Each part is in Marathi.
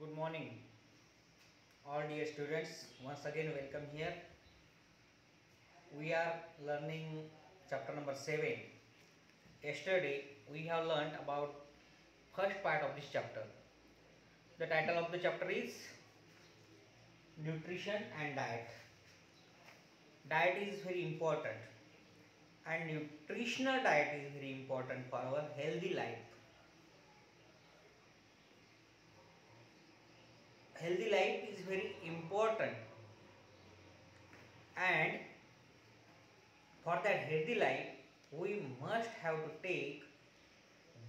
Good morning, all dear students. Once again, welcome here. We are learning chapter number 7. Yesterday, we have learned about first part of this chapter. The title of the chapter is Nutrition and Diet. Diet is very important, and nutritional diet is very important for our healthy life. Healthy life is very important, and for that healthy life we must have to take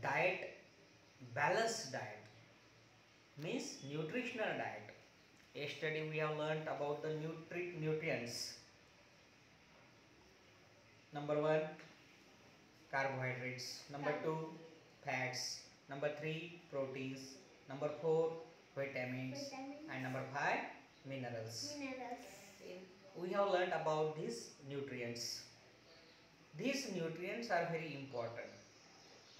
diet, balanced diet, means nutritional diet. Yesterday we have learnt about the nutrients. Number 1, carbohydrates. Number 2, fats. Number 3, proteins. Number 4, vitamins. And number 5, minerals. We have learnt about these nutrients. These nutrients are very important,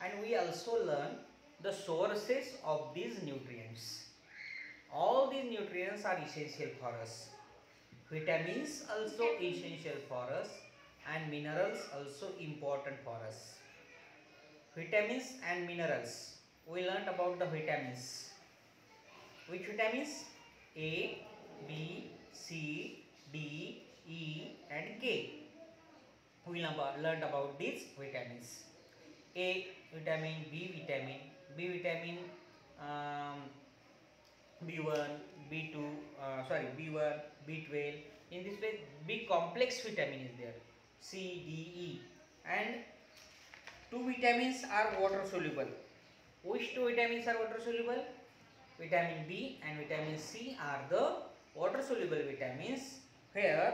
and we also learn the sources of these nutrients. All these nutrients are essential for us. Vitamins also essential for us, and minerals also important for us. Vitamins and minerals. We learned about the vitamins. Which vitamins? A, B, C, D, E and K. We learned about these vitamins. A vitamin, B vitamin, B1, B2, B1, B12. In this way, B complex vitamin is there. C, D, E, and two vitamins are water soluble. Which two vitamins are water soluble? Vitamin B and vitamin C are the water soluble vitamins. Here,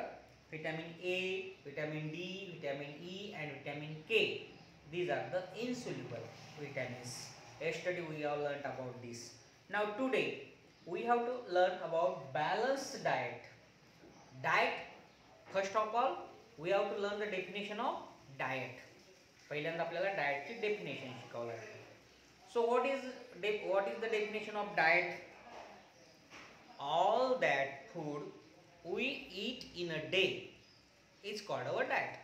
vitamin A, vitamin D, vitamin E and vitamin K. These are the insoluble vitamins. Yesterday we have learnt about this. Now today we have to learn about balanced diet. Diet, first of all, we have to learn the definition of diet. पहिल्यांदा आपल्याला डाएटची डेफिनेशन शिकावं लागेल. So what is the definition of diet? All that food we eat in a day is called our diet.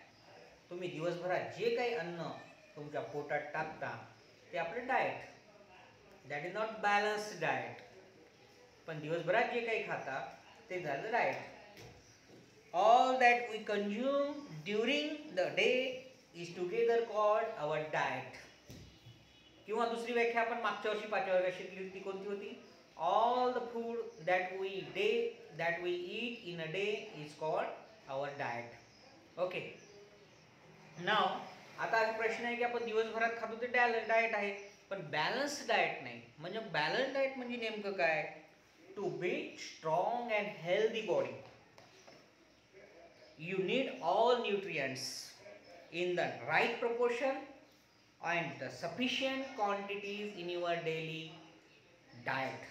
तुम्ही दिवसभरात जे काही अन्न तुमच्या पोटात टाकता ते आपलं diet. That is not balanced diet. पण दिवसभरात जे काही खाता ते झालं diet. All that we consume during the day is together called our diet. किंवा दुसरी व्याख्या आपण मागच्या वर्षी 5व्या वर्गात शिकली होती. कोणती होती? All the food that we eat in a day is called our diet. Okay. नाव आता प्रश्न आहे की आपण दिवसभरात खातो ते डाएट आहे, पण बॅलन्स डाएट नाही. म्हणजे बॅलन्स डाएट म्हणजे नेमकं काय? To build strong and healthy body you need all nutrients in the right proportion and the sufficient quantities in your daily diet.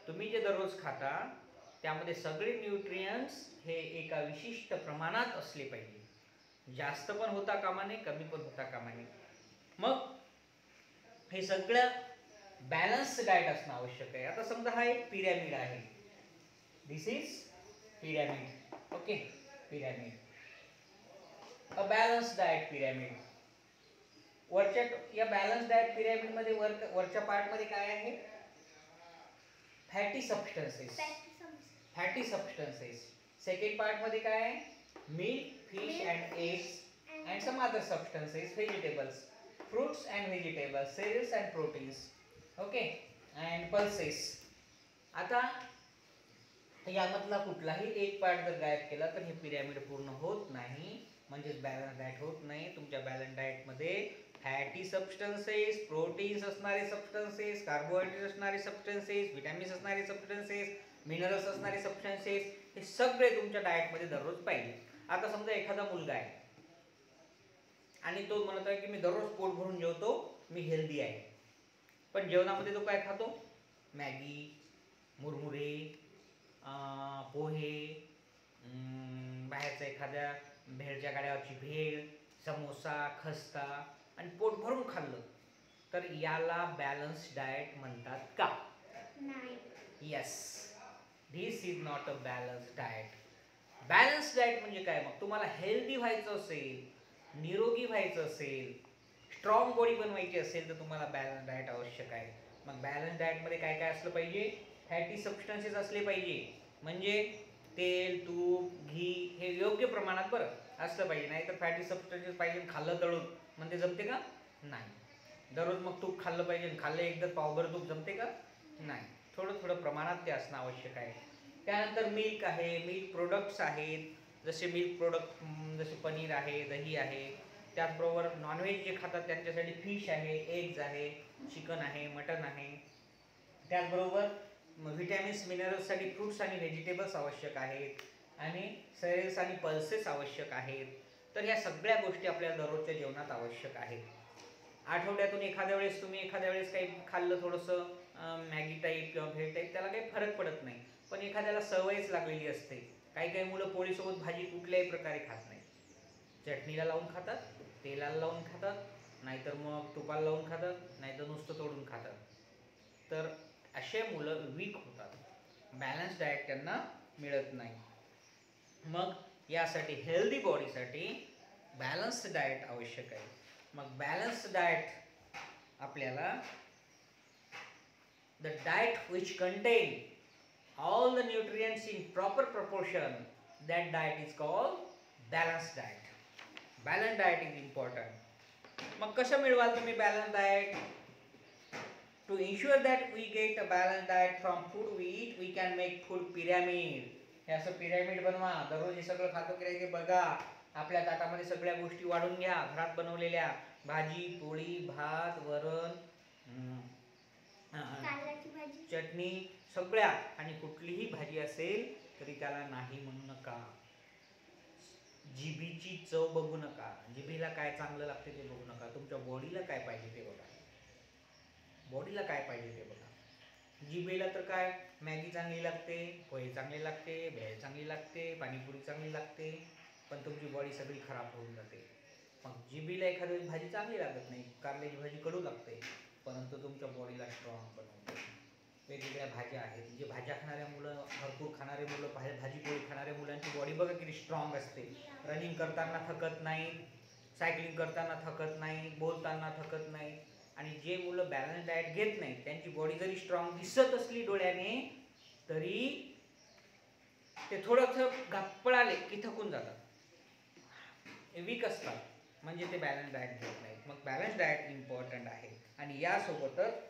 तुम्ही जे दररोज खाता त्यामध्ये सगळे न्यूट्रिएंट्स हे एका विशिष्ट प्रमाणात असले पाहिजे. जास्त पण होता कामा नये, कमी पण होता कामा नये. मग हे सगळं बॅलन्स डाएट असणं आवश्यक आहे. आता समजा हा एक पिरॅमिड आहे. This is pyramid. Okay, pyramid, a balance diet pyramid. वरच्या या बॅलन्स डाएट पिरॅमिड मध्ये वरच्या पार्ट मध्ये काय आहे? Fatty substances. सेकंड पार्ट मध्ये काय आहे? Milk, fish and eggs and some other substances, vegetables, fruits and vegetables, cells and proteins. Okay, and pulses. आता यामधला कुठलाही एक पार्ट जर गायब केला तर हे पिरॅमिड पूर्ण होत नाही, म्हणजेच बॅलन्स डाएट होत नाही. तुमच्या बॅलन्स डाएटमध्ये फॅटी सबस्टन्सेस, प्रोटीन्स असणारे सबस्टन्सेस, कार्बोहायड्रेट असणारे सबस्टन्सेस, विटॅमिन्स असणारे सबस्टन्सेस, मिनरल्स असणारे सबस्टन्सेस, हे सगळे तुमच्या डाएटमध्ये दररोज पाहिजे. आता समजा एखादा मुलगा आहे आणि तो म्हणत आहे की मी दररोज पोट भरून जेवतो, मी हेल्दी आहे, पण जेवणामध्ये तो काय खातो? मॅगी, मुरमुरे, पोहे, बाहेरच्या एखाद्या भेळच्या गाड्यावरची भेळ, समोसा, खस्ता, आणि पोट भरून खाल्लं तर याला बॅलन्स डाएट म्हणतात का? Yes, this is not a balance diet. Balance diet म्हणजे काय? मग तुम्हाला हेल्दी व्हायचं असेल, निरोगी व्हायचं असेल, स्ट्रॉंग बॉडी बनवायची असेल तर तुम्हाला बॅलन्स डाएट आवश्यक आहे. मग बॅलन्स डाएटमध्ये काय काय असलं पाहिजे? फॅटी सबस्टन्सेस असले पाहिजे, म्हणजे तेल, तूप, घी हे योग्य प्रमाणात बरं असलं पाहिजे. नाही तर फॅटी सबस्टन्सेस पाहिजे खाल्लं तळून म्हणजे जमते का? नाही. दररोज मग तूप खाल्लं पाहिजे, खाल्लं एकदा पावभर तूप जमते का? नाही. थोडं थोडं प्रमाणात ते असणं आवश्यक आहे. त्यानंतर मिल्क आहे, मिल्क प्रोडक्ट्स आहेत, जसे मिल्क प्रोडक्ट जसे पनीर आहे, दही आहे. त्याचबरोबर नॉनव्हेज जे खातात त्यांच्यासाठी फिश आहे, एग्ज आहे, चिकन आहे, मटन आहे. त्याचबरोबर व्हिटॅमिन्स मिनरल्ससाठी फ्रूट्स आणि व्हेजिटेबल्स आवश्यक आहेत आणि सेरेल्स आणि पल्सेस आवश्यक आहेत. तर या सगळ्या गोष्टी आपल्या दररोजच्या जेवणात आवश्यक आहेत. आठवड्यातून एखाद्या वेळेस तुम्ही एखाद्या वेळेस काही खाल्लं थोडंसं मॅगी टाईप किंवा भेळ टाईप, त्याला काही फरक पडत नाही. पण एखाद्याला सवयच लागलेली असते. काही काही मुलं पोळीसोबत भाजी कुठल्याही प्रकारे खात नाही. चटणीला लावून खातात, तेलाला लावून खातात, नाहीतर मग तुपाला लावून खातात, नाहीतर नुसतं तोडून खातात. तर असे मुलं वीक होतात, बॅलन्स डाएट त्यांना मिळत नाही. मग यासाठी हेल्दी बॉडीसाठी बॅलन्स्ड डाएट आवश्यक आहे. मग बॅलन्स्ड डाएट आपल्याला the diet which contain all the nutrients in proper proportion, that diet is called balanced diet. Balanced diet is important. मग कसं मिळवाल तुम्ही balance diet? To ensure that we get a balanced diet from food we eat, we can make food pyramid. हे असं पिरॅमिड बनवा. दररोज हे सगळं खातो की बघा, आपल्या ताटामध्ये सगळ्या गोष्टी वाढून घ्या, घरात बनवलेल्या भाजी, पोळी, भात, वरण, चटणी सगळ्या. आणि कुठलीही भाजी असेल तरी त्याला नाही म्हणू नका. जिभीची चव बघू नका, जिभीला काय चांगलं लागते ते बघू नका. तुमच्या बॉडीला काय पाहिजे ते बघा. बॉडीला काय पाहिजे ते बघा. जिभेला तर काय मॅगी चांगली लागते, पोहे चांगले लागते, भेळ चांगली लागते, पाणीपुरी चांगली लागते, पण तुमची बॉडी सगळी खराब होऊन जाते. मग जिभेला एखादी भाजी चांगली लागत नाही, कारल्याची भाजी कडू लागते, परंतु तुमच्या बॉडीला स्ट्रॉंग बनवते. वेगवेगळ्या भाज्या आहेत, जे भाज्या खाणाऱ्या मुलं, भरपूर खाणारे मुलं, भाजी पोळी खाणाऱ्या मुलांची बॉडी बघा किती स्ट्रॉंग असते. रनिंग करताना थकत नाही, सायकलिंग करताना थकत नाही, बोलताना थकत नाही. आणि जे मुलं बॅलन्स डाएट घेत नाही त्यांची बॉडी जरी स्ट्रॉंग दिसत असली डोळ्याने तरी ते थोडंसं गप्पळाले की थकून जातात, वीक असतात, म्हणजे ते बॅलन्स डाएट घेत नाहीत. मग बॅलन्स डाएट इम्पॉर्टंट आहे. आणि यासोबतच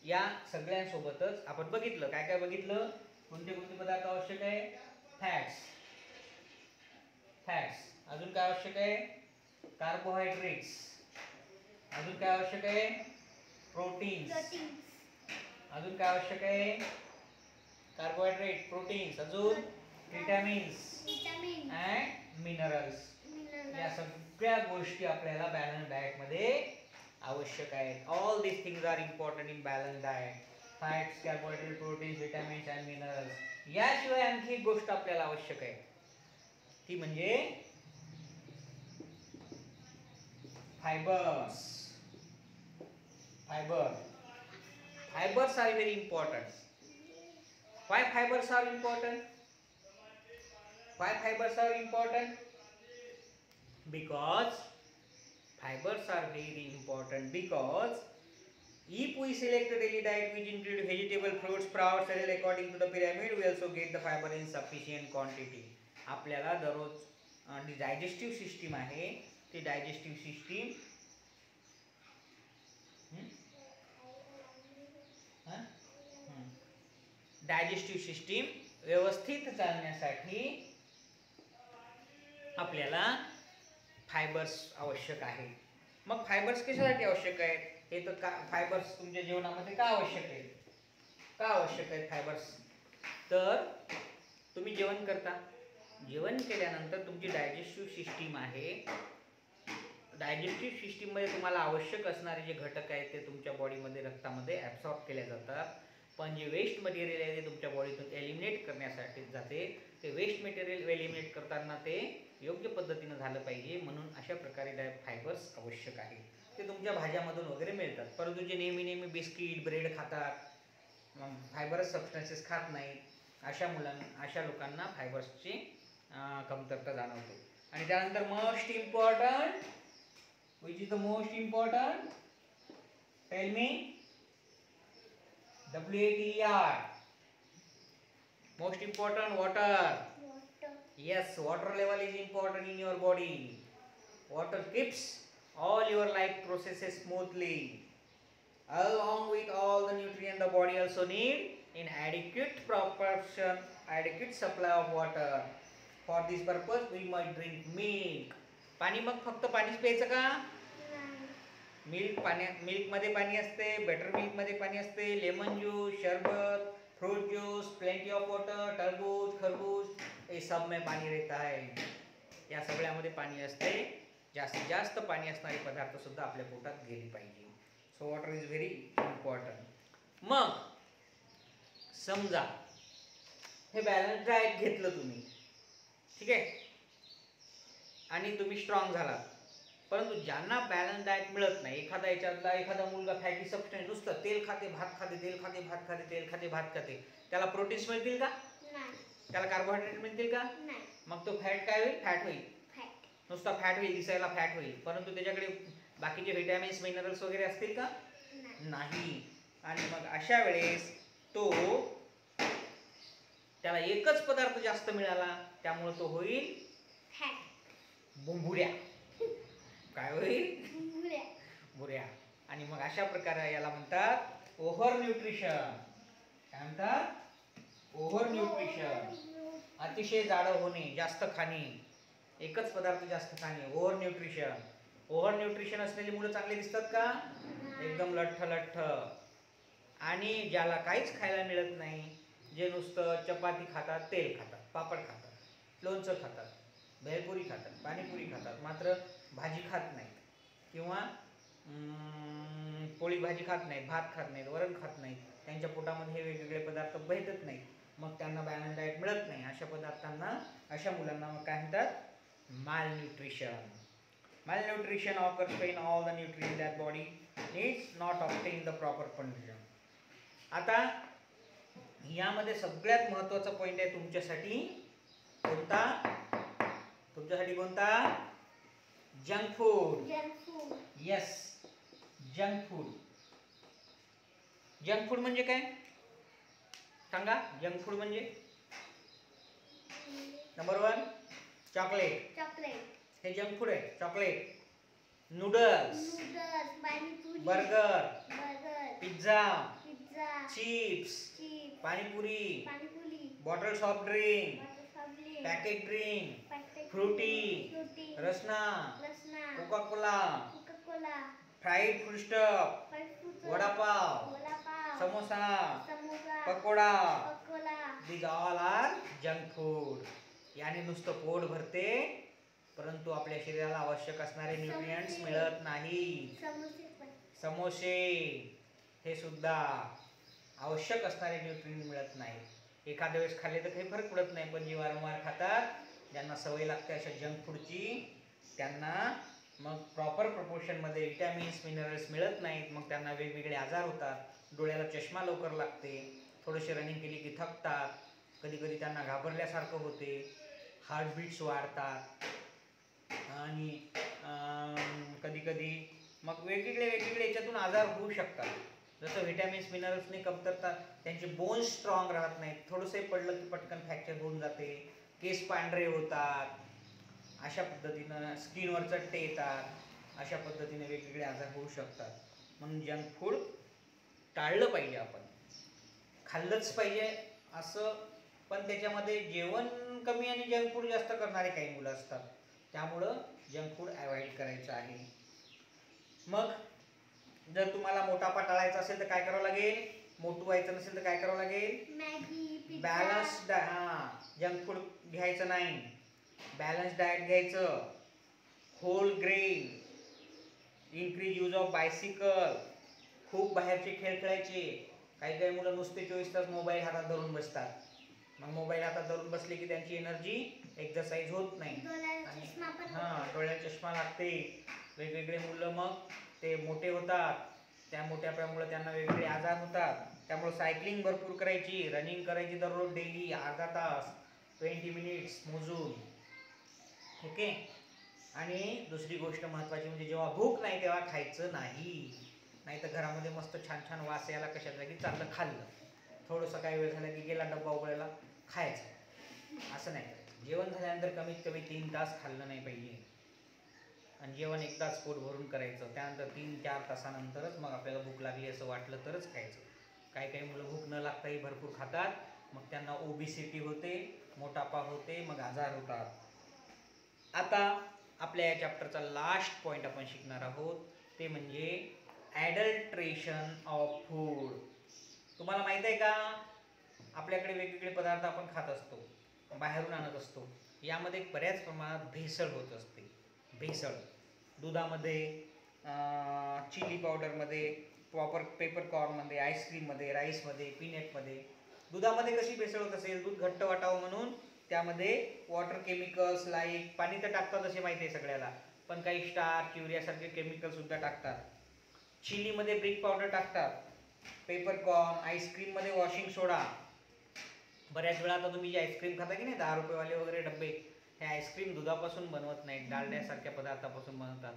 या सगळ्यांसोबतच आपण बघितलं, काय काय बघितलं, कोणते कोणते पदार्थ आवश्यक आहे? फॅट्स, अजून काय आवश्यक आहे? कार्बोहायड्रेट्स, अजून काय आवश्यक आहे? प्रोटीन्स, अजून काय आवश्यक आहे? कार्बोहायड्रेट, प्रोटीन्स, अजून विटॅमिन्स अँड मिनरल्स. या सगळ्या गोष्टी आपल्याला बॅलन्स डाएट मध्ये आवश्यक आहेत. All these things are important in balance diet. Fats, carbohydrate, proteins, vitamins and minerals. याशिवाय आणखी एक गोष्ट आपल्याला आवश्यक आहे, ती म्हणजे fibres. Fibers are very important. Why fibers are important? Because fibers are very important because if we select a daily diet which include vegetable, fruits, sprouts, cereal according to the pyramid, we also get the fiber in sufficient quantity. आपल्याला दररोज जी डायजेस्टिव्ह सिस्टीम आहे ती डायजेस्टिव्ह सिस्टीम व्यवस्थित चालण्यासाठी आपल्याला फायबर्स आवश्यक आहे. मग फायबर्स कशासाठी आवश्यक आहेत? हे तर फायबर्स तुमच्या जीवनामध्ये का आवश्यक आहेत फायबर्स? तर तुम्ही जेवण करता, जेवण केल्यानंतर तुमची डायजेस्टिव्ह सिस्टीम आहे, डायजेस्टिव्ह सिस्टीममध्ये तुम्हाला आवश्यक असणारे जे घटक आहेत ते तुमच्या बॉडीमध्ये रक्तामध्ये ॲब्सॉर्ब केले जातात. पण जे वेस्ट मटेरियल आहे ते तुमच्या बॉडीतून एलिमिनेट करण्यासाठी जाते. ते वेस्ट मटेरियल एलिमिनेट करताना ते योग्य पद्धतीनं झालं पाहिजे, म्हणून अशा प्रकारे फायबर्स आवश्यक आहे. ते तुमच्या भाज्यामधून वगैरे मिळतात. परंतु जे नेहमी बिस्किट, ब्रेड खातात फायबरस सबस्टन्सेस खात नाहीत अशा लोकांना फायबर्सची कमतरता जाणवते. आणि त्यानंतर most important, which is the most important, tell me. WATER, most important, water. Yes, water level is important in your body. Water keeps all your life processes smoothly. Along with all the nutrients, the body also need in adequate proportion, adequate supply of water. For this purpose we must drink milk. पाणी मग फक्त पाणीच प्यायचं का? मिल्क मध्ये पाणी असते, बटर मिल्क मध्ये पाणी असते, लेमन ज्यूस, शरबत, fruit juice, plenty of water, तरबूज, खरबूज, ये सब में पाणी रहता है. या सगळ्यामध्ये पाणी असते. जास्तीत जास्त पाणी असणारे पदार्थ सुद्धा आपल्या पोटात गेले पाहिजे. So water is very important. मग समजा हे बॅलन्स डाएट घेतलं तुम्ही, ठीक आहे, आणि तुम्ही स्ट्रॉंग झालात. परंतु ज्यांना बॅलन्स डाएट मिळत नाही, एखादा मुलगा फॅटी सबस्टन्स नुसतं तेल खाते, भात खाते, तेल खाते, भात खाते, तेल खाते, भात खाते, त्याला प्रोटीन्स मिळतील का? त्याला कार्बोहायड्रेट मिळतील का? मग तो फॅट काय होईल? फॅट होईल. नुसता फॅट होईल, दिसायला फॅट होईल, परंतु त्याच्याकडे बाकीचे व्हिटॅमिन्स, मिनरल्स वगैरे असतील का? नाही. आणि मग अशा वेळेस त्याला एकच पदार्थ जास्त मिळाला, त्यामुळे तो होईल बुंबुऱ्या. काय होईल? बुऱ्या. आणि मग अशा प्रकारे याला म्हणतात ओव्हर न्यूट्रिशन. काय म्हणतात? Over nutrition. अतिशय जाडं होणे, जास्त खाणे, एकच पदार्थ जास्त खाणे, ओव्हर न्यूट्रिशन. ओव्हर न्यूट्रिशन असलेली मुलं चांगले दिसतात का? एकदम लठ्ठ लठ्ठ. आणि ज्याला काहीच खायला मिळत नाही, जे नुसतं चपाती खातात, तेल खातात, पापड खातात, लोणचं खातात, भेळपुरी खातात, पाणीपुरी खातात, मात्र भाजी खात नाहीत, किंवा पोळी भाजी खात नाहीत, भात खात नाहीत, वरण खात नाहीत, त्यांच्या पोटामध्ये हे वेगवेगळे पदार्थ भेटत नाहीत, मग त्यांना बॅलन्स डाएट मिळत नाही. अशा मुलांना मग काय म्हणतात? Malnutrition. Malnutrition occurs when all the nutrients that body needs not obtained in the proper condition. आता यामध्ये सगळ्यात महत्त्वाचा पॉइंट आहे तुमच्यासाठी कोणता? Junk food. Yes, junk food. Junk food म्हणजे काय सांगा? जंक फूड म्हणजे नंबर 1 चॉकलेट. हे जंक फूड आहे. Chocolate, noodles, burger, pizza, chips, panipuri, bottle soft drink, packet drink, Frooti, Rasna, Coca Cola, fried food stuff, vada pav, samosa, pakora, these all are junk food. याने नुसतं पोट भरते, परंतु आपल्या शरीराला आवश्यक असणारे न्यूट्रिएंट्स मिळत नाही. समोसे हे सुद्धा आवश्यक असणारे न्यूट्रिएंट मिळत नाही. एखाद्या वेळेस खाल्ले तर काही फरक पडत नाही, पण जे वारंवार खातात, ज्यांना सवय लागते अशा जंक फूडची, त्यांना मग प्रॉपर प्रपोर्शनमध्ये विटॅमिन्स, मिनरल्स मिळत नाहीत. मग त्यांना वेगवेगळे आजार होतात. डोळ्याला चष्मा लवकर लागते, थोडीशी रनिंग केली की थकतात, कधी कधी त्यांना घाबरल्यासारखं होते, हार्टबीट्स वाढतात, आणि कधी कधी मग वेगवेगळे याच्यातून आजार होऊ शकतात. जसं व्हिटॅमिन्स, मिनरल्सने कमतरता, त्यांचे बोन्स स्ट्रॉंग राहत नाहीत, थोडंसं पडलं की पटकन फ्रॅक्चर होऊन जाते, केस पांढरे होतात, अशा पद्धतीनं स्किनवर चट्टे येतात, अशा पद्धतीने वेगवेगळे आजार होऊ शकतात. म्हणून जंक फूड टाळलं पाहिजे. आपण खाल्लंच पाहिजे असं, पण त्याच्यामध्ये जेवण कमी आणि जंक फूड जास्त करणारे काही मुलं असतात, त्यामुळं जंक फूड अवॉइड करायचं आहे. मग जर तुम्हाला मोटापा टाळायचा असेल तर काय करावं लागेल? मोठं व्हायचं नसेल तर काय करावं लागेल? बॅलन्स जंक फूड घ्यायचं नाही, बॅलन्स डाएट घ्यायचं, whole grain, increase use of bicycle, खूप बाहेरचे खेळ खेळायचे. काही मुलं नुसते 24 तास मोबाईल हातात धरून बसतात. मग मोबाईल हातात धरून बसले की त्यांची एनर्जी एक्सरसाइज होत नाही, आणि डोळ्याला चष्मा लागते. वेगवेगळे मुलं मग ते मोठे होतात, त्या मोठ्याप्यामुळे त्यांना वेगवेगळे आजार होतात. त्यामुळे सायकलिंग भरपूर करायची, रनिंग करायची दररोज डेली अर्धा तास 20 मिनिट्स मोजून. ओके. आणि दुसरी गोष्ट महत्त्वाची म्हणजे जेव्हा भूक नाही तेव्हा खायचं नाही. नाही तर घरामध्ये मस्त छान छान वास यायला कशात जागी चाललं खाल्लं, थोडंसं काही वेळ झालं की गेला डब्बा उघडायला खायचं, असं नाही. जेवण झाल्यानंतर कमीत कमी 3 तास खाल्लं नाही पाहिजे. आणि जेवण एकदाच पोट भरून करायचं. त्यानंतर 3-4 तासानंतरच मग आपल्याला भूक लागली असं वाटलं तरच खायचं. काही काही मुलं भूक न लागताही भरपूर खातात, मग त्यांना ओबेसिटी होते, मोटापा होते, मग आजार होतात. आता आपल्या या चॅप्टरचा लास्ट पॉईंट आपण शिकणार आहोत, ते म्हणजे ॲडल्ट्रेशन ऑफ फूड. तुम्हाला माहीत आहे का, आपल्याकडे वेगवेगळे पदार्थ आपण खात असतो, बाहेरून आणत असतो. यामध्ये बऱ्याच प्रमाणात भेसळ होत असते. भेसळ दुधामध्ये, चिली पावडरमध्ये, प्रॉपर पेपरकॉर्नमध्ये, आईस्क्रीममध्ये, राईसमध्ये, पीनटमध्ये. दुधामध्ये कशी भेसळ होत असेल, दूध घट्ट वाटावं म्हणून त्यामध्ये वॉटर केमिकल्स लाईक पाणी तर टाकतात असे माहिती आहे सगळ्याला, पण काही स्टार्च, युरियासारखे केमिकलसुद्धा टाकतात. चिलीमध्ये ब्रिक पावडर टाकतात, पेपरकॉर्न, आईस्क्रीममध्ये वॉशिंग सोडा. बऱ्याच वेळा आता तुम्ही जे आईस्क्रीम खाता की नाही 10 रुपयेवाले वगैरे डबे, हे आईस्क्रीम दुधापासून बनवत नाहीत, डालड्यासारख्या पदार्थापासून बनवतात.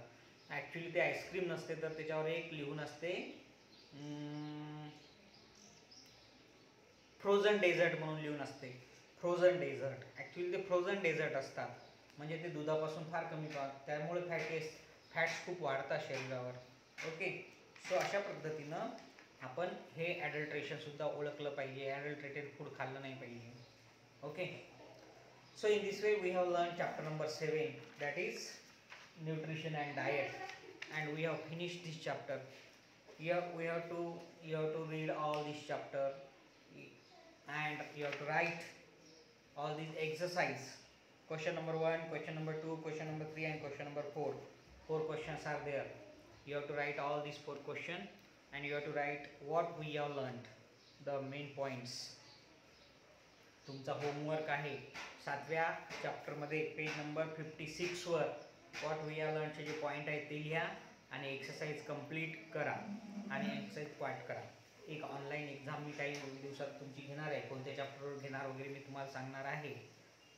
ॲक्च्युली ते आईस्क्रीम नसते, तर त्याच्यावर एक लिहून असते फ्रोझन डेझर्ट म्हणून लिहून असते. फ्रोझन डेझर्ट, ॲक्च्युली ते फ्रोझन डेझर्ट असतात, म्हणजे ते दुधापासून फार कमी पाहतात. त्यामुळे फॅट्स खूप वाढतात शरीरावर. ओके. सो अशा पद्धतीनं आपण हे ॲडल्ट्रेशनसुद्धा ओळखलं पाहिजे. ॲडल्ट्रेटेड फूड खाल्लं नाही पाहिजे. Okay. So in this way we have learned chapter number 7, that is nutrition and diet, and we have finished this chapter. Here we have to read all this chapter, and you have to write all these exercise. Question number 1, question number 2, question number 3, and question number 4. 4 questions are there. You have to write all these 4 questions, and you have to write what we have learned, the main points. तुमचा होमवर्क आहे 7व्या चॅप्टरमध्ये पेज नंबर 56 वर व्हॉट वी हॅव लर्नचे जे पॉईंट आहेत ते लिहा आणि एक्सरसाइज कंप्लीट करा आणि एक्सरसाइज पाठ करा. एक ऑनलाईन एक्झाम मी काही दिवसात तुमची घेणार आहे, कोणत्या चॅप्टरवर घेणार वगैरे मी तुम्हाला सांगणार आहे,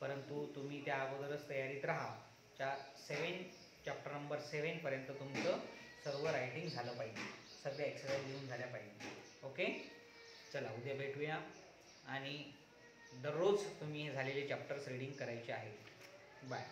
परंतु तुम्ही त्या अगोदरच तयारीत राहा. चॅप्टर नंबर 7 पर्यंत तुमचं सर्व रायटिंग झालं पाहिजे, सगळ्या एक्सरसाइज लिहून झाल्या पाहिजे. ओके. चला उद्या भेटूया आणि दररोज तुम्ही हे झालेले चॅप्टर्स रीडिंग करायचे आहेत. बाय.